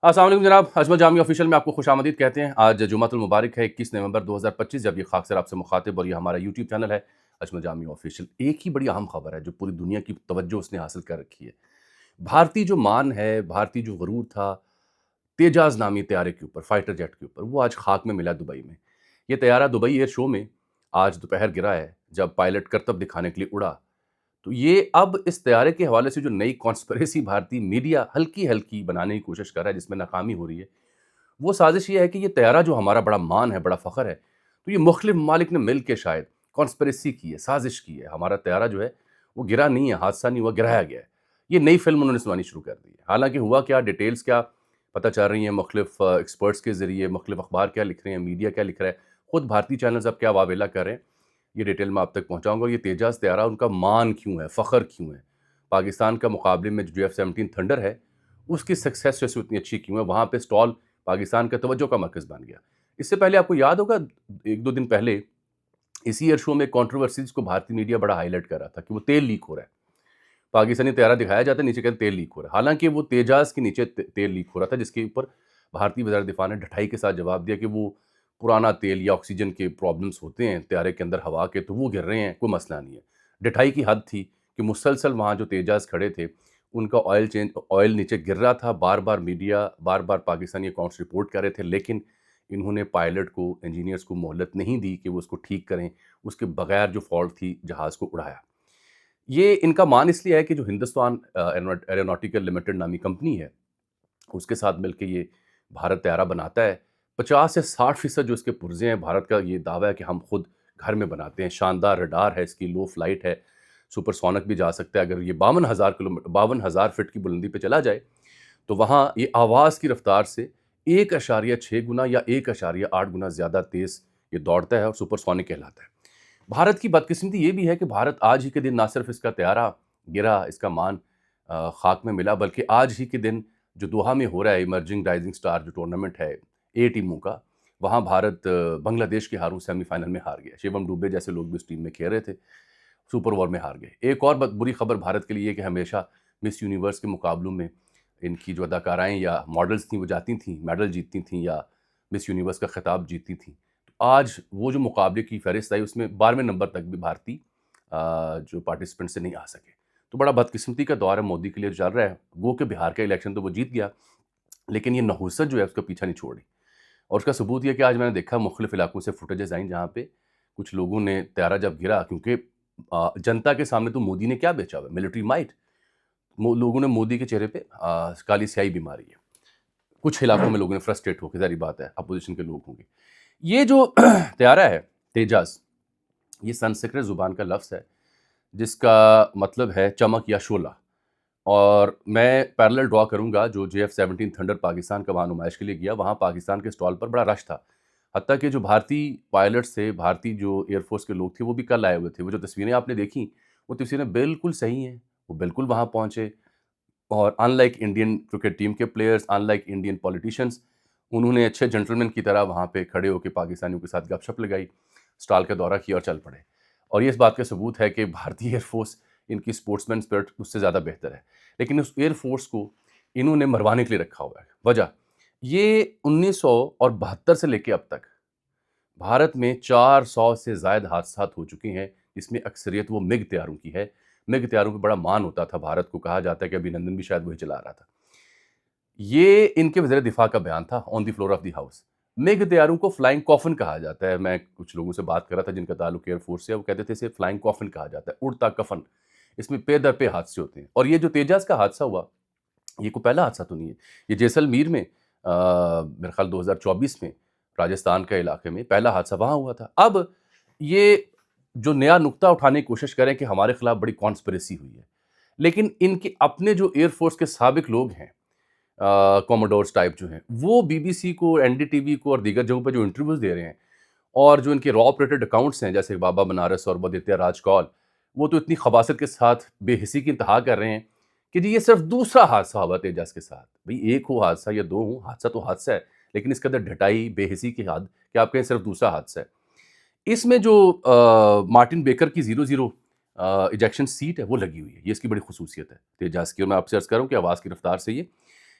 अस्सलाम वालेकुम जनाब, अजमल जामी ऑफिशियल में आपको खुशामदीद कहते हैं। आज जुमातुल मुबारक है 21 नवंबर 2025 जब ये खाकसर आपसे मुखातिब और ये हमारा यूट्यूब चैनल है अजमल जामी ऑफिशियल। एक ही बड़ी अहम खबर है जो पूरी दुनिया की तवज्जो उसने हासिल कर रखी है। भारतीय जो मान है, भारतीय जो गरूर था, तेजाज़ नामी तैयारे के ऊपर, फाइटर जेट के ऊपर, वो आज खाक में मिला दुबई में। ये तैयारा दुबई एयर शो में आज दोपहर गिरा है, जब पायलट करतब दिखाने के लिए उड़ा। तो ये अब इस तैयारे के हवाले से जो नई कॉन्स्पिरेसी भारतीय मीडिया हल्की-हल्की बनाने की कोशिश कर रहा है, जिसमें नाकामी हो रही है, वो साज़िश ये है कि ये तैयारा जो हमारा बड़ा मान है, बड़ा फ़ख्र है, तो ये मुख़्तलिफ़ ममालिक ने मिल के शायद कॉन्स्पिरेसी की है, साज़िश की है। हमारा तैयारा जो है, वो गिरा नहीं है, हादसा नहीं हुआ, गिराया गया है। ये नई फ़िल्म उन्होंने सुनानी शुरू कर दी है। हालाँकि हुआ क्या, डिटेल्स क्या पता चल रही हैं मुख़्तलिफ़ एक्सपर्ट्स के ज़रिए, मुख़्तलिफ़ अख़बार क्या लिख रहे हैं, मीडिया क्या लिख रहा है, खुद भारतीय चैनल्स अब क्या वावेला कर रहे हैं, ये डिटेल मैं आप तक पहुँचाऊँगा। और ये तेजस तैयारा उनका मान क्यों है, फ़ख्र क्यों है? पाकिस्तान का मुकाबले में जो F-17 थंडर है, उसकी सक्सेस जैसे उतनी अच्छी क्यों है? वहाँ पे स्टॉल पाकिस्तान का तवज्जो का मरकज़ बन गया। इससे पहले आपको याद होगा 1-2 दिन पहले इसी एयर शो में कंट्रोवर्सीज़ को भारतीय मीडिया बड़ा हाइलाइट कर रहा था कि वो तेल लीक हो रहा है। पाकिस्तानी तैयारा दिखाया जाता है, नीचे कहते तेल लीक हो रहा है। हालाँकि वो तेजाज़ के नीचे तेल लीक हो रहा था, जिसके ऊपर भारतीय वज़ारत दिफ़ा ने ढठाई के साथ जवाब दिया कि वो पुराना तेल या ऑक्सीजन के प्रॉब्लम्स होते हैं तैयारे के अंदर हवा के, तो वो गिर रहे हैं, कोई मसला नहीं है। ढठाई की हद थी कि मुसलसल वहाँ जो तेजाज़ खड़े थे, उनका ऑयल नीचे गिर रहा था, बार-बार मीडिया, बार-बार पाकिस्तानी अकाउंट्स रिपोर्ट कर रहे थे, लेकिन इन्होंने पायलट को, इंजीनियर्स को मोहलत नहीं दी कि वो उसको ठीक करें। उसके बगैर जो फ़ॉल्ट थी, जहाज़ को उड़ाया। ये इनका मान इसलिए है कि जो हिंदुस्तान एरोनॉटिकल लिमिटेड नामी कंपनी है, उसके साथ मिलके ये भारत तैयारा बनाता है। 50 से 60% जो इसके पुर्ज़े हैं, भारत का ये दावा है कि हम खुद घर में बनाते हैं। शानदार रडार है इसकी, लो फ्लाइट है, सुपरसोनिक भी जा सकता है। अगर ये 52,000 फीट की बुलंदी पे चला जाए, तो वहाँ ये आवाज़ की रफ़्तार से 1.6 गुना या 1.8 गुना ज़्यादा तेज़ ये दौड़ता है और सुपरसोनिक कहलाता है। भारत की बदकिस्मती ये भी है कि भारत आज ही के दिन ना सिर्फ इसका तैयारा गिरा, इसका मान खाक में मिला, बल्कि आज ही के दिन जो दोहा में हो रहा है इमर्जिंग राइजिंग स्टार जो टूर्नामेंट है ए टीमों का, वहाँ भारत बांग्लादेश के हारों सेमीफाइनल में हार गया। शिवम दुबे जैसे लोग भी उस टीम में खेल रहे थे, सुपर ओवर में हार गए। एक और बुरी खबर भारत के लिए कि हमेशा मिस यूनिवर्स के मुकाबलों में इनकी जो अदाकाराएं या मॉडल्स थी वो जाती थी, मेडल जीतती थी या मिस यूनिवर्स का खिताब जीतती थी। आज वो जो मुकाबले की फ़हरिस्त आई उसमें 12वें नंबर तक भी भारतीय जो पार्टिसिपेंट से नहीं आ सके। तो बड़ा बदकिस्मती का दौर है मोदी के लिए जो चल रहा है। गो के बिहार का इलेक्शन तो वो जीत गया, लेकिन ये नहुसत जो है उसका पीछा नहीं छोड़ी। और उसका सबूत ये है कि आज मैंने देखा मुख्तलिफ़ इलाकों से फुटेजेज़ आई जहाँ पे कुछ लोगों ने तैयारा जब गिरा, क्योंकि जनता के सामने तो मोदी ने क्या बेचा हुआ है? Military might. लोगों ने मोदी के चेहरे पे काली स्याही भी मारी है। कुछ इलाकों में लोगों ने फ्रस्ट्रेट होके, ज़ाहिर बात है अपोज़िशन के लोग होंगे। ये जो तैयारा है तेजस, ये संस्कृत ज़ुबान का लफ्ज़ है जिसका मतलब है चमक या शोला। और मैं पैरेलल ड्रॉ करूँगा जो JF-17 थंडर पाकिस्तान का वहाँ नुमाइश के लिए गया, वहाँ पाकिस्तान के स्टॉल पर बड़ा रश था। हत्ता कि जो भारतीय पायलट्स थे, भारतीय जो एयरफ़ोर्स के लोग थे, वो भी कल आए हुए थे। वो जो तस्वीरें आपने देखी, वो तस्वीरें बिल्कुल सही हैं। वो बिल्कुल वहाँ पहुँचे और अनलाइक इंडियन क्रिकेट टीम के प्लेयर्स, अनलाइक इंडियन पॉलिटिशियंस, उन्होंने अच्छे जेंटलमैन की तरह वहाँ पे खड़े होके पाकिस्तानियों के साथ गपशप लगाई, स्टॉल का दौरा किया और चल पड़े। और ये इस बात का सबूत है कि भारतीय एयरफ़ोर्स, इनकी स्पोर्ट्समैन स्पिरिट उससे ज़्यादा बेहतर है। लेकिन उस एयरफ़ोर्स को इन्होंने मरवाने के लिए रखा हुआ है। वजह, ये 1972 से लेके अब तक भारत में 400 से ज़ायद हादसात हो चुके हैं, जिसमें अक्सरियत वो मिग तैयारों की है। मिग तैयारों पे बड़ा मान होता था भारत को, कहा जाता है कि अभिनंदन भी शायद वही चला रहा था। ये इनके वज़ीर दिफ़ा का बयान था on the floor of the house. MiG तैयारों को फ्लाइंग कॉफ़िन कहा जाता है। मैं कुछ लोगों से बात कर रहा था जिनका ताल्लुक एयर फ़ोर्स से, वो कहते थे इसे फ्लाइंग कॉफ़िन कहा जाता है, उड़ता कफ़न। इसमें पे दर पे हादसे होते हैं और ये जो तेजस का हादसा हुआ, ये कोई पहला हादसा तो नहीं है। ये जैसलमेर में मेरे ख़्याल 2024 में राजस्थान के इलाके में पहला हादसा वहाँ हुआ था। अब ये जो नया नुक्ता उठाने की कोशिश करें कि हमारे खिलाफ बड़ी कॉन्स्पिरेसी हुई है। लेकिन इनके अपने जो एयर फ़ोर्स के साबिक लोग हैं, कॉमोडोर्स टाइप जो हैं, वो बीबीसी को, एनडीटीवी को और दीगर जगहों पे जो इंटरव्यूज़ दे रहे हैं और जो इनके रॉ ऑपरेटेड अकाउंट्स हैं जैसे बाबा बनारस और आदित्य राज कौल, वो तो इतनी खबासत के साथ बेहिसी की इंतहा कर रहे हैं कि जी ये सिर्फ दूसरा हादसा हुआ तेजस के साथ। भई एक हो हादसा या 2 हो, हादसा तो हादसा है, लेकिन इसके अंदर ढटाई, बेहिसी की हद कि आप कहें सिर्फ दूसरा हादसा है। इसमें जो मार्टिन बेकर की 00 इजेक्शन सीट है वो लगी हुई है, ये इसकी बड़ी ख़ुसूसियत है तेजस की। और मैं आपसे अर्ज़ कर रहा हूँ कि आवाज़ की रफ़्तार से ये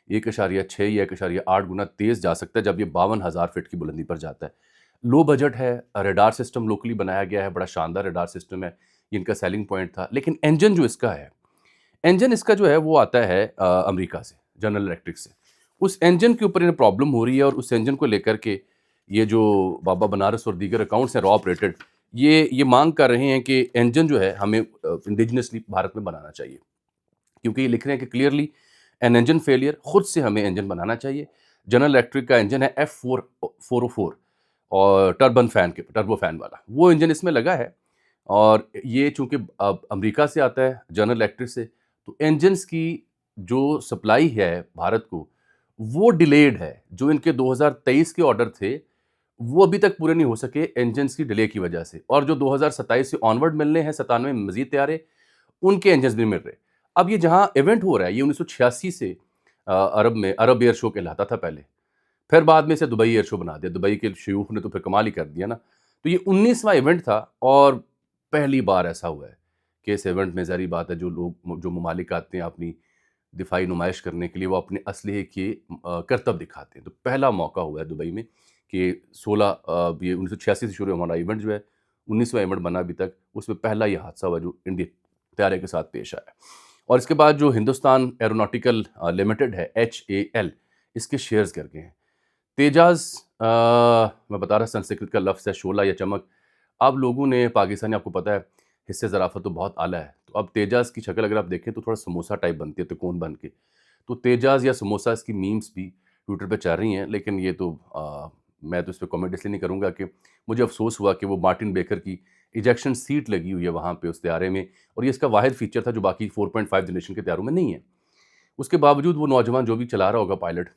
1.6 या 1.8 गुना तेज़ जा सकता है जब ये 52,000 फीट की बुलंदी पर जाता है। लो बजट है, रडार सिस्टम लोकली बनाया गया है, बड़ा शानदार रडार सिस्टम है, ये इनका सेलिंग पॉइंट था। लेकिन इंजन जो इसका है, इंजन इसका जो है वो आता है अमेरिका से, जनरल इलेक्ट्रिक से। उस इंजन के ऊपर इन्हें प्रॉब्लम हो रही है और उस इंजन को लेकर के ये जो बाबा बनारस और दीगर अकाउंट्स हैं रॉ ऑपरेटेड, ये मांग कर रहे हैं कि इंजन जो है हमें इंडिजिनसली भारत में बनाना चाहिए। क्योंकि ये लिख रहे हैं कि क्लियरली एन इंजन फेलियर, खुद से हमें इंजन बनाना चाहिए। जनरल इलेक्ट्रिक का इंजन है F404 और टर्बो फैन वाला, वो इंजन इसमें लगा है। और ये चूंकि अब अमेरिका से आता है जनरल इलेक्ट्रिक से, तो इंजन्स की जो सप्लाई है भारत को वो डिलेड है। जो इनके 2023 के ऑर्डर थे वो अभी तक पूरे नहीं हो सके इंजन्स की डिले की वजह से, और जो 2027 से ऑनवर्ड मिलने हैं 97 में मजीद तैयारे, उनके इंजन्स नहीं मिल रहे। अब ये जहां इवेंट हो रहा है ये 1986 से अरब एयर शो कहलाता था पहले, फिर बाद में इसे दुबई एयर शो बना दिया। दुबई के शयूख ने तो फिर कमाल ही कर दिया ना। तो ये 19वां इवेंट था और पहली बार ऐसा हुआ है कि इस इवेंट में ज़ाहिर बात है जो ममालिक आते हैं अपनी दिफाई नुमाइश करने के लिए, वो अपने असलहे के करतब दिखाते हैं। तो पहला मौका हुआ है दुबई में कि 16 ये 1986 से शुरू हमारा इवेंट जो है 19वां इवेंट बना अभी तक, उसमें पहला ये हादसा हुआ जो इंडियन तैयारे के साथ पेश आया। और इसके बाद जो हिंदुस्तान एरोनॉटिकल लिमिटेड है HAL, इसके शेयर्स गिर गए हैं। तेजाज मैं बता रहा संस्कृत का लफ्ज़ है शोला या चमक। अब लोगों ने पाकिस्तानी, आपको पता है हिस्से ज़राफ़त तो बहुत आला है, तो अब तेजाज की शक्ल अगर आप देखें तो थोड़ा समोसा टाइप बनती है त्रिकोण बन के। तो तेजाज या समोसा इसकी मीम्स भी ट्विटर पे चल रही हैं, लेकिन ये तो मैं तो इस पे कमेंट इसलिए नहीं करूँगा कि मुझे अफ़सोस हुआ कि वो मार्टिन बेकर की इजेक्शन सीट लगी हुई है वहाँ पे उस तैयारे में, और ये इसका वाहिद फ़ीचर था जो बाकी 4.5 जनरेशन के तैयारों में नहीं है। उसके बावजूद वो नौजवान जो भी चला रहा होगा पायलट,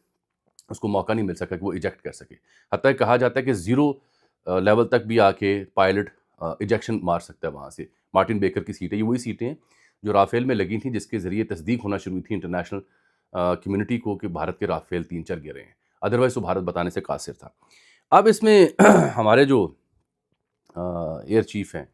उसको मौका नहीं मिल सका कि वो इजेक्ट कर सके। हत्ता कहा जाता है कि ज़ीरो लेवल तक भी आके पायलट इजेक्शन मार सकता है वहाँ से। मार्टिन बेकर की सीटें, ये वही सीटें हैं जो राफेल में लगी थी, जिसके ज़रिए तस्दीक होना शुरू हुई थी इंटरनेशनल कम्युनिटी को कि भारत के राफेल 3-4 गिरे हैं। अदरवाइज़ तो भारत बताने से कासिर था। अब इसमें हमारे जो एयर चीफ हैं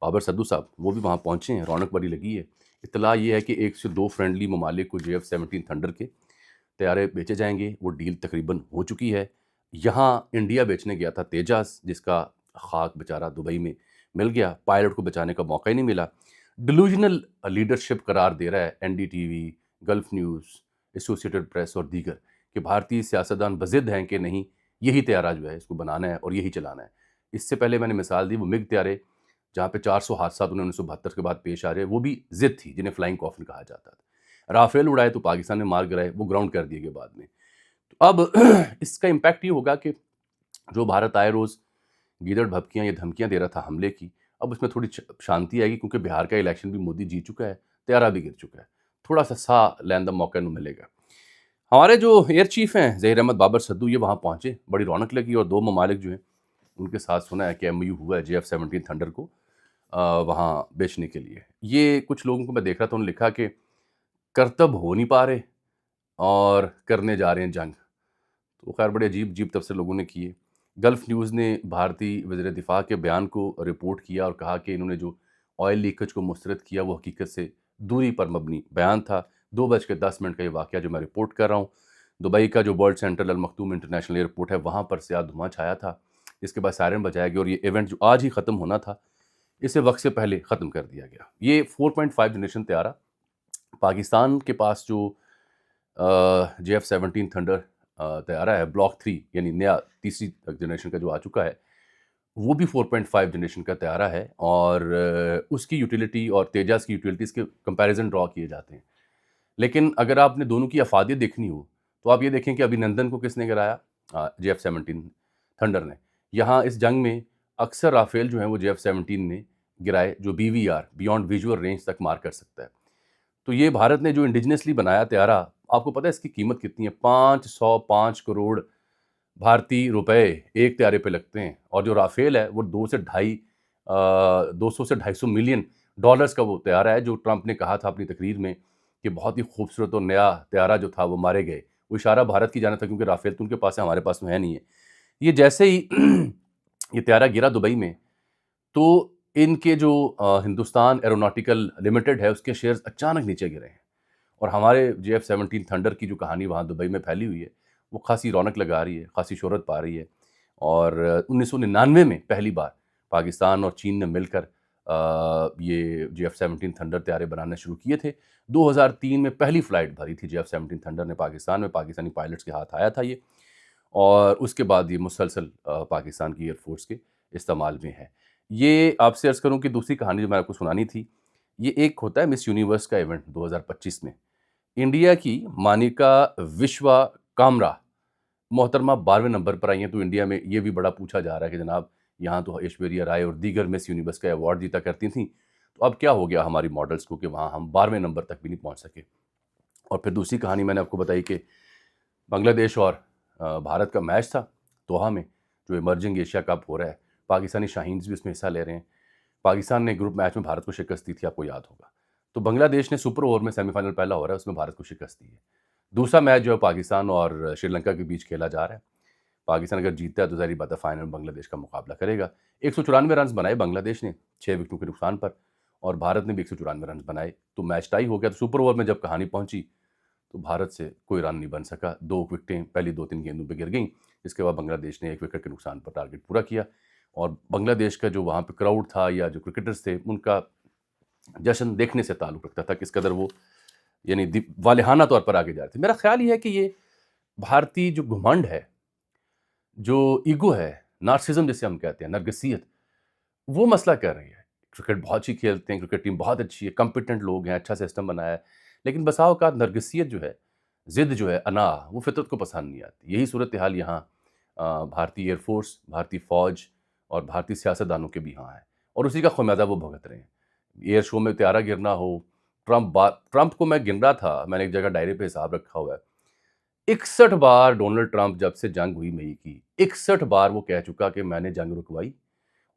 बाबर सद्दू साहब, वो भी वहाँ पहुँचे हैं, रौनक बड़ी लगी है। इत्तला ये है कि 1 से 2 फ्रेंडली ममालिक को JF-17 थंडर के तैयारे बेचे जाएंगे। वो डील तकरीबन हो चुकी है। यहाँ इंडिया बेचने गया था तेजास, जिसका खाक बेचारा दुबई में मिल गया, पायलट को बचाने का मौका ही नहीं मिला। डिलूजनल लीडरशिप करार दे रहा है NDTV, gulf news, associated press और दीगर कि भारतीय सियासतदान बज़िद हैं कि नहीं, यही तैयारा जो है इसको बनाना है और यही चलाना है। इससे पहले मैंने मिसाल दी वो मिग तैयारे, जहाँ पे 400 हादसा 1972 के बाद पेश आ रहे, वो भी ज़िद थी जिन्हें फ्लाइंग कॉफिन कहा जाता था। राफेल उड़ाए तो पाकिस्तान में मार गिराए, वो ग्राउंड कर दिए गए बाद में। तो अब इसका इम्पैक्ट ये होगा कि जो भारत आए रोज़ गीदड़ भभकियाँ या धमकियाँ दे रहा था हमले की, अब उसमें थोड़ी शांति आएगी, क्योंकि बिहार का इलेक्शन भी मोदी जीत चुका है, तैयारा भी गिर चुका है। थोड़ा सा साह लेने का मौका इन्हें मिलेगा। हमारे जो एयर चीफ हैं ज़हीर अहमद बाबर सद्दू, ये वहाँ पहुँचे, बड़ी रौनक लगी, और 2 ममालिक जो हैं उनके साथ सुना है कि MOU हुआ है JF-17 थंडर को वहाँ बेचने के लिए। ये कुछ लोगों को मैं देख रहा था, उन्होंने लिखा कि करतब हो नहीं पा रहे और करने जा रहे हैं जंग। तो खैर बड़े अजीब-अजीब तबसरे लोगों ने किए। गल्फ न्यूज़ ने भारतीय वज़ीर दिफ़ा के बयान को रिपोर्ट किया और कहा कि इन्होंने जो ऑयल लीकेज को मुस्तरद किया वो हकीकत से दूरी पर मबनी बयान था। 2:10 का ये वाक़या जो मैं रिपोर्ट कर रहा हूँ। दुबई का जो वर्ल्ड सेंट्रल अल मखदूम इंटरनेशनल एयरपोर्ट है, वहाँ पर से धुआँ छाया था, जिसके बाद सायरन बजाया गया और ये इवेंट जो आज ही ख़त्म होना था, इसे वक्त से पहले ख़त्म कर दिया गया। ये 4.5 जनरेशन तैयारा पाकिस्तान के पास जो JF-17 थंडर तैयारा है ब्लॉक 3, यानी नया तीसरी जनरेशन का जो आ चुका है, वो भी 4.5 जनरेशन का तैयारा है, और उसकी यूटिलिटी और तेजास की यूटिलिटीज़ के कंपैरिजन ड्रॉ किए जाते हैं। लेकिन अगर आपने दोनों की अफादियत देखनी हो तो आप ये देखें कि अभिनंदन को किसने गिराया, JF-17 थंडर ने। यहाँ इस जंग में अक्सर राफेल जो है वो JF-17 ने गिराए, जो BVR बियॉन्ड विजुअल रेंज तक मार कर सकता है। तो ये भारत ने जो इंडिजिनसली बनाया तैयारा, आपको पता है इसकी कीमत कितनी है? 505 करोड़ भारतीय रुपए एक तैयारे पे लगते हैं, और जो राफेल है वो 200 से 250 मिलियन डॉलर्स का वो तैयारा है, जो ट्रंप ने कहा था अपनी तकरीर में कि बहुत ही खूबसूरत और नया तैयारा जो था वो मारे गए। वो इशारा भारत की जाना था, क्योंकि राफेल तो उनके पास है, हमारे पास में है नहीं है। ये जैसे ही ये तैयारा गिरा दुबई में, तो इनके जो हिंदुस्तान एरोनॉटिकल लिमिटेड है उसके शेयर्स अचानक नीचे गिरे हैं, और हमारे JF-17 थंडर की जो कहानी वहाँ दुबई में फैली हुई है, वो खासी रौनक लगा रही है, खासी शोहरत पा रही है। और 1999 में पहली बार पाकिस्तान और चीन ने मिलकर ये JF-17 थंडर तैयारे बनाने शुरू किए थे। 2003 में पहली फ्लाइट भरी थी JF-17 थंडर ने पाकिस्तान में, पाकिस्तानी पायलट्स के हाथ आया था ये। और उसके बाद ये मुसलसल पाकिस्तान की एयरफोर्स के इस्तेमाल में है। ये आपसे अर्ज़ करूँ कि दूसरी कहानी जो मैंने आपको सुनानी थी, ये एक होता है मिस यूनिवर्स का इवेंट 2025 में। इंडिया की मानिका विश्वा कामरा मोहतरमा 12वें नंबर पर आई हैं, तो इंडिया में ये भी बड़ा पूछा जा रहा है कि जनाब यहाँ तो ऐश्वर्या राय और दीगर मिस यूनिवर्स का अवार्ड जीता करती थीं, तो अब क्या हो गया हमारी मॉडल्स को कि वहाँ हम 12वें नंबर तक भी नहीं पहुँच सके। और फिर दूसरी कहानी मैंने आपको बताई कि बांग्लादेश और भारत का मैच था दोहा में, जो इमर्जिंग एशिया कप हो रहा है। पाकिस्तानी शाहीन्स भी उसमें हिस्सा ले रहे हैं। पाकिस्तान ने ग्रुप मैच में भारत को शिकस्त दी थी, आपको याद होगा। तो बांग्लादेश ने सुपर ओवर में सेमीफाइनल पहला हो रहा है, उसमें भारत को शिकस्त दी है। दूसरा मैच जो है पाकिस्तान और श्रीलंका के बीच खेला जा रहा है। पाकिस्तान अगर जीतता है तो ज़ाहिर बात है फाइनल में बांग्लादेश का मुकाबला करेगा। 194 रन्स बनाए बांग्लादेश ने 6 विकेटों के नुकसान पर, और भारत ने भी 194 रन्स बनाए, तो मैच टाई हो गया। तो सुपर ओवर में जब कहानी पहुंची तो भारत से कोई रन नहीं बन सका। 2 विकेटें पहली 2-3 गेंदों पे गिर गईं। इसके बाद बांग्लादेश ने 1 विकेट के नुकसान पर टारगेट पूरा किया, और बांग्लादेश का जो वहाँ पे क्राउड था या जो क्रिकेटर्स थे, उनका जश्न देखने से ताल्लुक़ रखता था, किस कदर वो यानी वालिहाना तौर पर आगे जा रहे थे। मेरा ख़्याल ये है कि ये भारतीय जो घुमंड है, जो ईगो है, नार्सिसिज़्म जिसे हम कहते हैं, नरगिसियत, वो मसला कर रही है। क्रिकेट बहुत अच्छी खेलते हैं, क्रिकेट टीम बहुत अच्छी है, कॉम्पिटेंट लोग हैं, अच्छा सिस्टम बनाया है, लेकिन बसा औक़ात नरगिसियत जो है, ज़िद जो है, अना, वो फितरत को पसंद नहीं आती। यही सूरत हाल यहाँ भारतीय एयरफोर्स, भारतीय फ़ौज और भारतीय सियासतदानों के भी यहाँ है, और उसी का ख़मियाज़ा वो भुगत रहे हैं। एयर शो में त्यारा गिरना हो, ट्रंप को मैं गिन रहा था, मैंने एक जगह डायरी पे हिसाब रखा हुआ है। 61 बार डोनाल्ड ट्रंप जब से जंग हुई मई की, 61 बार वो कह चुका कि मैंने जंग रुकवाई,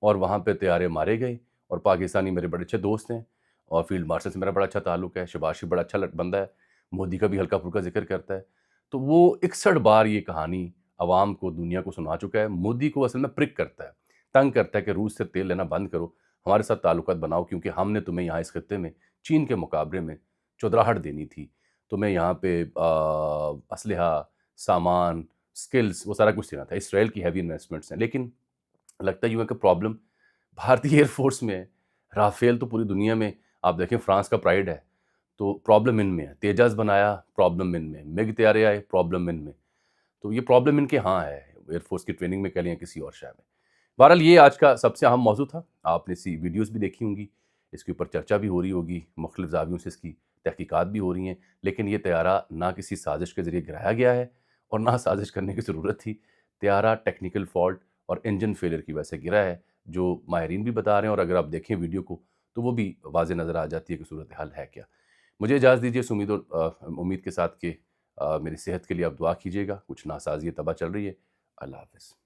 और वहाँ पे तैयारे मारे गए। और पाकिस्तानी मेरे बड़े अच्छे दोस्त हैं, और फील्ड मार्शल से मेरा बड़ा अच्छा ताल्लुक है, शहबाज शरीफ बड़ा अच्छा बंदा है, मोदी का भी हल्का-फुल्का ज़िक्र करता है। तो वो 61 बार ये कहानी अवाम को, दुनिया को सुना चुका है। मोदी को असल में प्रिक करता है, तंग करता है कि रूस से तेल लेना बंद करो, हमारे साथ ताल्लुकात बनाओ, क्योंकि हमने तुम्हें यहाँ इस खत्ते में चीन के मुकाबले में चुदराहट देनी थी। तुम्हें यहाँ पे असलहा, सामान, स्किल्स, वो सारा कुछ देना था। इसराइल की हेवी इन्वेस्टमेंट्स हैं, लेकिन लगता यूँ है कि प्रॉब्लम भारतीय एयरफोर्स में है। राफेल तो पूरी दुनिया में आप देखें फ्रांस का प्राइड है, तो प्रॉब्लम इनमें है। तेजस बनाया, प्रॉब्लम इनमें। मिग तैयारे आए, प्रॉब्लम इनमें। तो ये प्रॉब्लम इनके यहाँ है, एयरफोर्स की ट्रेनिंग में कह लें या किसी और शय में। बहरहाल ये आज का सबसे अहम मौजू था। आपने इसकी वीडियोज़ भी देखी होंगी, इसके ऊपर चर्चा भी हो रही होगी, मुख्तलिफ ज़ावियों से इसकी तहकीकात भी हो रही हैं। लेकिन ये तैयारा ना किसी साज़िश के ज़रिए गिराया गया है, और ना साज़िश करने की ज़रूरत थी। तैयारा टेक्निकल फ़ॉल्ट और इंजन फेलियर की वजह से गिरा है, जो माहिरीन भी बता रहे हैं, और अगर आप देखें वीडियो को तो वो भी वाज़ेह नज़र आ जाती है कि सूरत हाल है क्या। मुझे इजाज़त दीजिए इस उम्मीद के साथ कि मेरी सेहत के लिए आप दुआ कीजिएगा। कुछ नासाज़ियत तबा चल रही है। अल्लाह हाफ़िज़।